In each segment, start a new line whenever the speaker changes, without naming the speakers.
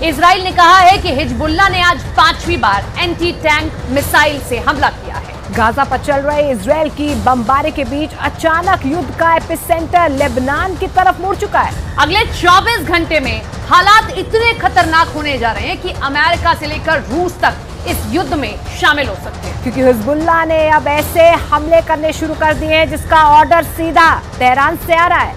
Israel ने कहा है कि हिजबुल्लाह ने आज 5वीं बार एंटी टैंक मिसाइल से हमला किया है।
गाजा पर चल रहे इजराइल की बमबारी के बीच अचानक युद्ध का एपिसेंटर लेबनान की तरफ मुड़ चुका है।
अगले 24 घंटे में हालात इतने खतरनाक होने जा रहे हैं कि अमेरिका से लेकर रूस तक इस युद्ध में शामिल हो सकते हैं,
क्योंकि हिजबुल्लाह ने अब ऐसे हमले करने शुरू कर दिए हैं जिसका ऑर्डर सीधा तेहरान से आ रहा है।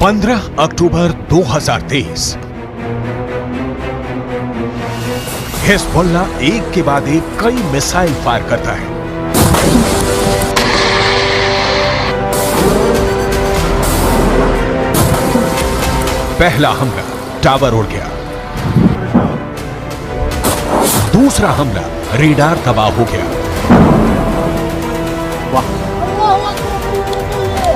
15 अक्टूबर 2023 हिजबुल्लाह एक के बाद एक कई मिसाइल फायर करता है। पहला हमला टावर उड़ गया। दूसरा हमला रेडार तबाह हो गया।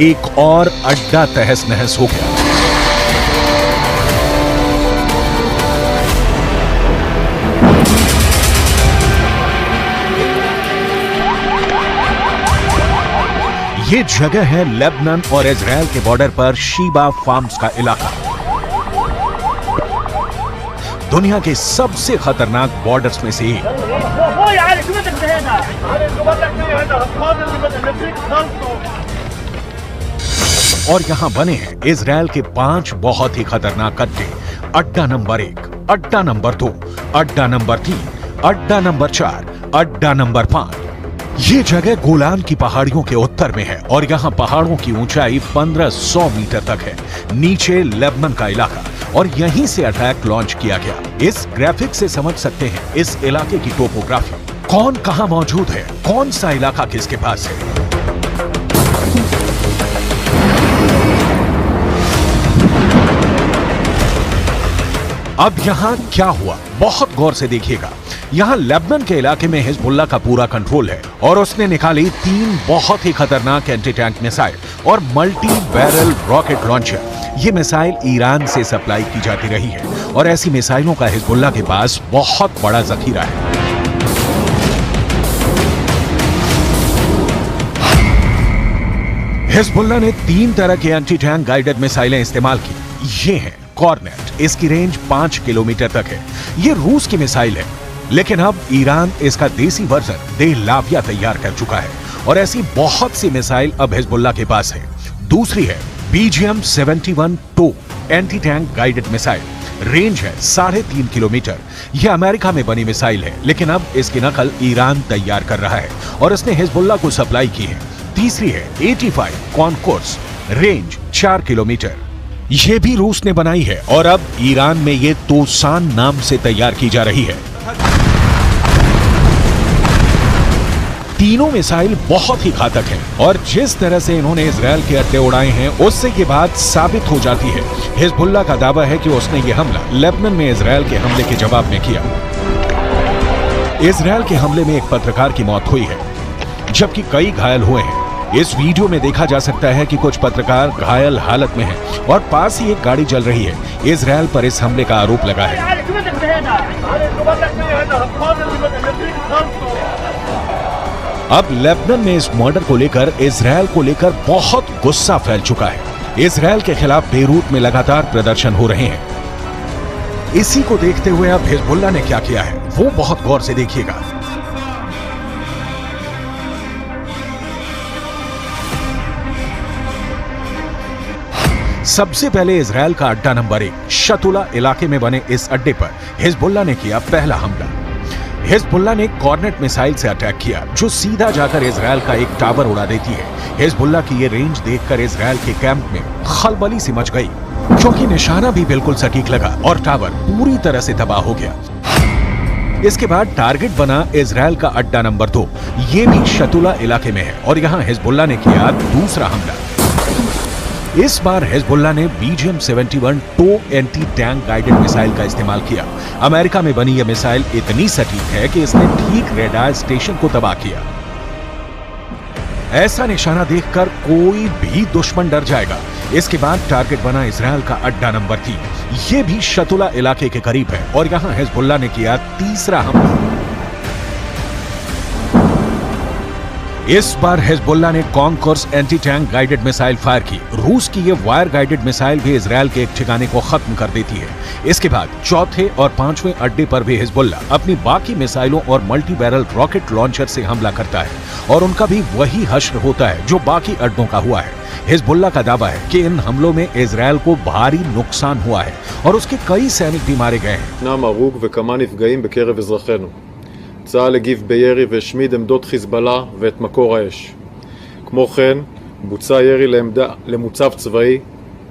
एक और अड्डा तहस नहस हो गया। ये जगह है लेबनान और इजराइल के बॉर्डर पर शीबा फार्म्स का इलाका। दुनिया के सबसे खतरनाक बॉर्डर्स में से एक। और यहां बने हैं इजराइल के 5 बहुत ही खतरनाक अड्डे। अड्डा नंबर 1, अड्डा नंबर 2, अड्डा नंबर 3, अड्डा नंबर 4, अड्डा नंबर 5। ये जगह गोलान की पहाड़ियों के उत्तर में है और यहाँ पहाड़ों की ऊंचाई 1500 मीटर तक है। नीचे लेबनान का इलाका और यहीं से अटैक लॉन्च किया गया। इस ग्राफिक से समझ सकते हैं इस इलाके की टोपोग्राफी, कौन कहां मौजूद है, कौन सा इलाका किसके पास है। अब यहां क्या हुआ, बहुत गौर से देखिएगा। यहां लेबनान के इलाके में हिजबुल्लाह का पूरा कंट्रोल है और उसने निकाली 3 बहुत ही खतरनाक एंटी टैंक मिसाइल और मल्टी बैरल रॉकेट लॉन्चर। ये मिसाइल ईरान से सप्लाई की जाती रही है और ऐसी मिसाइलों का हिजबुल्लाह के पास बहुत बड़ा जखीरा है। हिजबुल्लाह ने 3 तरह के एंटी टैंक गाइडेड मिसाइलें इस्तेमाल की। ये है कॉर्नेट, इसकी रेंज 5 किलोमीटर तक है। ये रूस की मिसाइल है, लेकिन अब ईरान इसका देसी वर्जन देहलाविया तैयार कर चुका है और ऐसी बहुत सी मिसाइल अब हिजबुल्लाह के पास है। दूसरी है BGM-71-2 anti tank guided missile, range है 3.5 किलोमीटर। यह अमेरिका में बनी मिसाइल है, लेकिन अब इसकी नकल ईरान तैयार कर रहा है और इसने हिजबुल्लाह को सप्लाई की है। तीसरी है 85 कॉनकोर्स, रेंज 4 किलोमीटर। यह भी रूस ने बनाई है और अब ईरान में ये तोसान नाम से तैयार की जा रही है। तीनों मिसाइल बहुत ही घातक हैं और जिस तरह से इन्होंने इजराइल के अड्डे उड़ाए हैं उससे ये बात साबित हो जाती है। हिजबुल्लाह का दावा है कि उसने ये हमला लेबनान में इजराइल के हमले के जवाब में किया। इजराइल के हमले में एक पत्रकार की मौत हुई है, जबकि कई घायल हुए हैं। इस वीडियो में देखा जा सकता है कि कुछ पत्रकार घायल हालत में हैं और पास ही एक गाड़ी जल रही है। इजराइल पर इस हमले का आरोप लगा है। अब लेबनान में इस मर्डर को लेकर इजराइल को लेकर बहुत गुस्सा फैल चुका है। इजराइल के खिलाफ बेरूत में लगातार प्रदर्शन हो रहे हैं। इसी को देखते हुए अब हिजबुल्लाह ने क्या किया है वो बहुत गौर से देखिएगा। सबसे पहले इजराइल का अड्डा नंबर 1 शतुला इलाके में बने इस अड्डे पर हिजबुल्लाह ने किया पहला हमला। हिजबुल्लाह ने कॉर्नेट मिसाइल से अटैक किया जो सीधा जाकर इजराइल का एक टावर उड़ा देती है। हिजबुल्लाह की ये रेंज देखकर इजराइल के कैंप में खलबली सी मच गई, क्योंकि निशाना भी बिल्कुल सटीक लगा और टावर पूरी तरह से तबाह हो गया। इसके बाद टारगेट बना इजराइल का अड्डा नंबर 2, ये भी शतुला इलाके में है और यहाँ हिजबुल्लाह ने किया दूसरा हमला। इस बार हिजबुल्लाह ने BGM-71 टो एंटी टैंक गाइडेड मिसाइल का इस्तेमाल किया। अमेरिका में बनी यह मिसाइल इतनी सटीक है कि इसने ठीक रेडार स्टेशन को तबाह किया। ऐसा निशाना देखकर कोई भी दुश्मन डर जाएगा। इसके बाद टारगेट बना इजरायल का अड्डा नंबर 3। यह भी शतुला इलाके के करीब है और यहां हिजबुल्लाह ने किया तीसरा हमला। इस बार हिजबुल्लाह ने concourse anti tank guided missile fire की। रूस की यह वायर गाइडेड मिसाइल भी इजरायल के एक ठिकाने को खत्म कर देती है। इसके बाद चौथे और पांचवें अड्डे पर भी हिजबुल्लाह अपनी बाकी मिसाइलों और मल्टी बैरल रॉकेट लॉन्चर से हमला करता है और उनका भी वही हश्र होता है जो बाकी अड्डों का हुआ है। हिजबुल्लाह का दावा है कि इन हमलों में इजरायल को भारी नुकसान हुआ है और उसके कई सैनिक भी मारे गए हैं।
צה"ל הגיב בירי והשמיד עמדות חיזבאללה ואת מקור האש. כמו כן, בוצע ירי למוצב צבאי,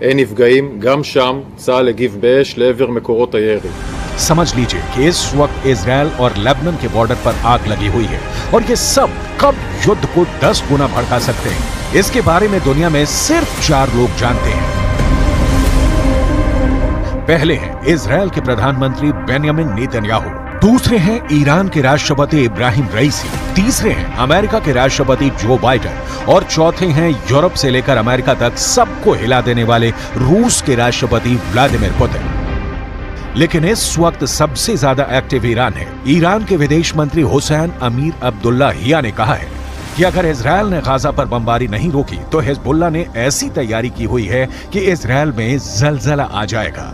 אין נפגעים, גם שם צה"ל הגיב באש לעבר מקורות הירי.
समझ लीजिए कि इस वक्त इजरायल और लेबनान के बॉर्डर पर आग लगी हुई है और ये सब कब युद्ध को 10 गुना भड़का सकते हैं, इसके बारे में दुनिया में सिर्फ 4 लोग जानते हैं। पहले हैं इजरायल के प्रधानमंत्री बेंयामिन नेतन्याहू, दूसरे हैं ईरान के राष्ट्रपति इब्राहिम रईसी, तीसरे हैं अमेरिका के राष्ट्रपति जो बाइडेन और चौथे हैं यूरोप से लेकर अमेरिका तक सबको हिला देने वाले रूस के राष्ट्रपति व्लादिमीर पुतिन। लेकिन इस वक्त सबसे ज्यादा एक्टिव ईरान है। ईरान के विदेश मंत्री हुसैन अमीर अब्दुल्लाहिया ने कहा है कि अगर इजरायल ने गाजा पर बमबारी नहीं रोकी तो हिजबुल्लाह ने ऐसी तैयारी की हुई है कि इजरायल में जलजला आ जाएगा।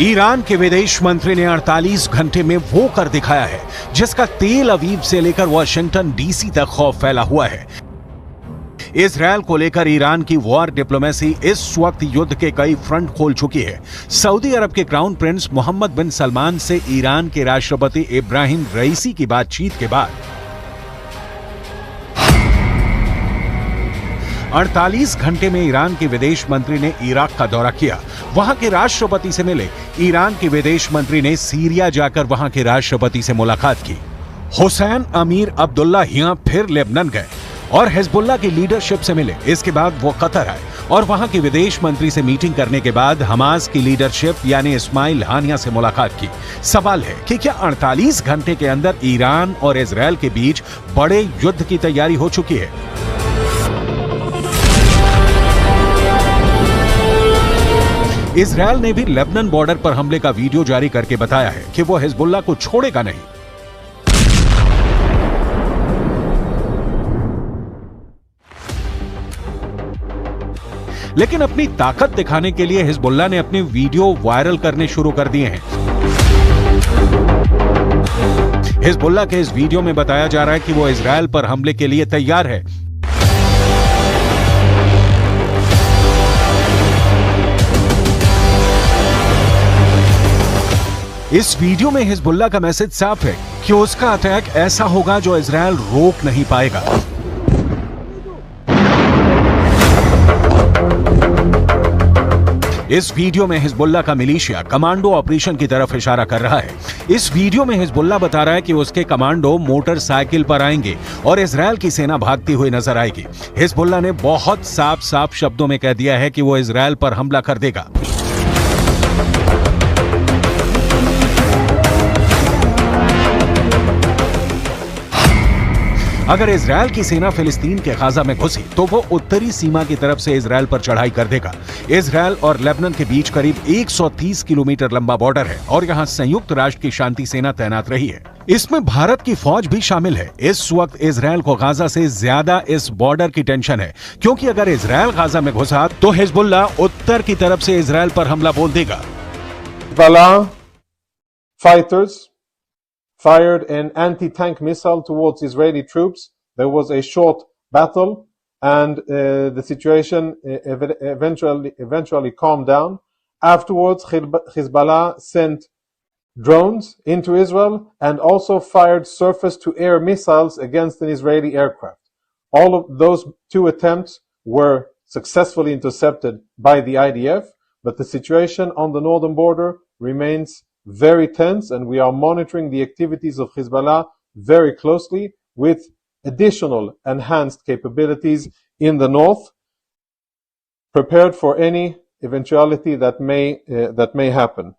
ईरान के विदेश मंत्री ने 48 घंटे में वो कर दिखाया है जिसका तेल अवीव से लेकर वाशिंगटन डीसी तक खौफ फैला हुआ है। इजरायल को लेकर ईरान की वॉर डिप्लोमेसी इस वक्त युद्ध के कई फ्रंट खोल चुकी है। सऊदी अरब के क्राउन प्रिंस मोहम्मद बिन सलमान से ईरान के राष्ट्रपति इब्राहिम रईसी की बातचीत के बाद 48 घंटे में ईरान के विदेश मंत्री ने इराक का दौरा किया, वहां के राष्ट्रपति से मिले। ईरान के विदेश मंत्री ने सीरिया जाकर वहां के राष्ट्रपति से मुलाकात की। हुसैन अमीर अब्दुल्लाहिया फिर लेबनान गए और हिजबुल्लाह की लीडरशिप से मिले। इसके बाद वो कतर आए और वहां के विदेश मंत्री से मीटिंग करने के बाद हमास की लीडरशिप यानी इस्माइल हानिया से मुलाकात की। सवाल है कि क्या 48 घंटे के अंदर ईरान और इजरायल के बीच बड़े युद्ध की तैयारी हो चुकी है? इजरायल ने भी लेबनान बॉर्डर पर हमले का वीडियो जारी करके बताया है कि वो हिजबुल्लाह को छोड़ेगा नहीं। लेकिन अपनी ताकत दिखाने के लिए हिजबुल्लाह ने अपने वीडियो वायरल करने शुरू कर दिए हैं। हिजबुल्लाह के इस वीडियो में बताया जा रहा है कि वो इजरायल पर हमले के लिए तैयार है। इस वीडियो में हिजबुल्लाह का मैसेज साफ है कि उसका अटैक ऐसा होगा जो इजरायल रोक नहीं पाएगा। इस वीडियो में हिजबुल्लाह का मिलिशिया कमांडो ऑपरेशन की तरफ इशारा कर रहा है। इस वीडियो में हिजबुल्लाह बता रहा है कि उसके कमांडो मोटरसाइकिल पर आएंगे और इजरायल की सेना भागती हुई नजर आएगी। हिजबुल्लाह ने बहुत साफ शब्दों में कह दिया है कि वो इजरायल पर हमला कर देगा। अगर इजरायल की सेना फिलिस्तीन के गाजा में घुसी तो वो उत्तरी सीमा की तरफ से इजरायल पर चढ़ाई कर देगा। इजरायल और लेबनान के बीच करीब 130 किलोमीटर लंबा बॉर्डर है और यहाँ संयुक्त राष्ट्र की शांति सेना तैनात रही है। इसमें भारत की फौज भी शामिल है। इस वक्त इजरायल को गाजा से ज्यादा इस बॉर्डर की टेंशन है, क्योंकि अगर इजरायल गाजा में घुसा तो हिजबुल्लाह उत्तर की तरफ से इजरायल पर हमला बोल देगा।
Fighters fired an anti-tank missile towards Israeli troops. There was a short battle and the situation eventually calmed down. Afterwards, Hezbollah sent drones into Israel and also fired surface-to-air missiles against an Israeli aircraft. All of those 2 attempts were successfully intercepted by the IDF, but the situation on the northern border remains very tense, and we are monitoring the activities of Hezbollah very closely with additional enhanced capabilities in the north, prepared for any eventuality that may happen.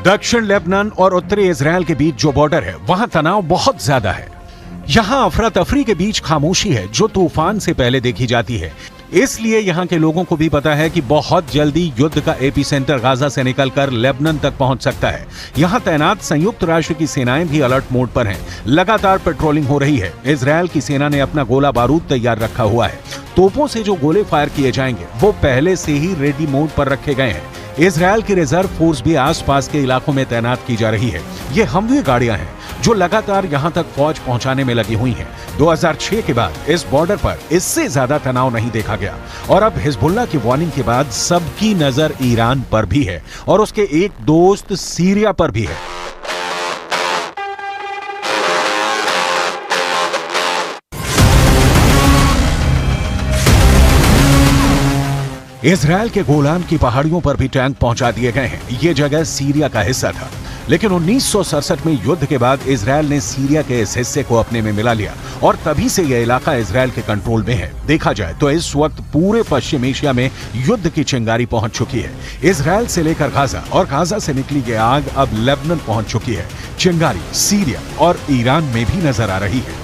दक्षिण Lebanon और उत्तरी Israel के बीच जो border है वहां तनाव बहुत ज्यादा है। यहां अफरा तफरी के बीच खामोशी है जो तूफान से पहले देखी जाती है। इसलिए यहां के लोगों को भी पता है कि बहुत जल्दी युद्ध का एपी सेंटर गाजा से निकलकर लेबनान तक पहुंच सकता है। यहां तैनात संयुक्त राष्ट्र की सेनाएं भी अलर्ट मोड पर हैं। लगातार पेट्रोलिंग हो रही है। इजराइल की सेना ने अपना गोला बारूद तैयार रखा हुआ है। तोपों से जो गोले फायर किए जाएंगे वो पहले से ही रेडी मोड पर रखे गए हैं। इजराइल की रिजर्व फोर्स भी आसपास के इलाकों में तैनात की जा रही है। ये हमवी गाड़ियां हैं जो लगातार यहां तक फौज पहुंचाने में लगी हुई हैं। 2006 के बाद इस बॉर्डर पर इससे ज्यादा तनाव नहीं देखा गया और अब हिजबुल्लाह की वार्निंग के बाद सबकी नजर ईरान पर भी है और उसके एक दोस्त सीरिया पर भी है। इजराइल के गोलान की पहाड़ियों पर भी टैंक पहुंचा दिए गए हैं। ये जगह सीरिया का हिस्सा था, लेकिन 1967 में युद्ध के बाद इजराइल ने सीरिया के इस हिस्से को अपने में मिला लिया और तभी से यह इलाका इजराइल के कंट्रोल में है। देखा जाए तो इस वक्त पूरे पश्चिम एशिया में युद्ध की चिंगारी पहुंच चुकी है। इजराइल से लेकर गाजा और गाजा से निकली ये आग अब लेबनान पहुंच चुकी है। चिंगारी सीरिया और ईरान में भी नजर आ रही है।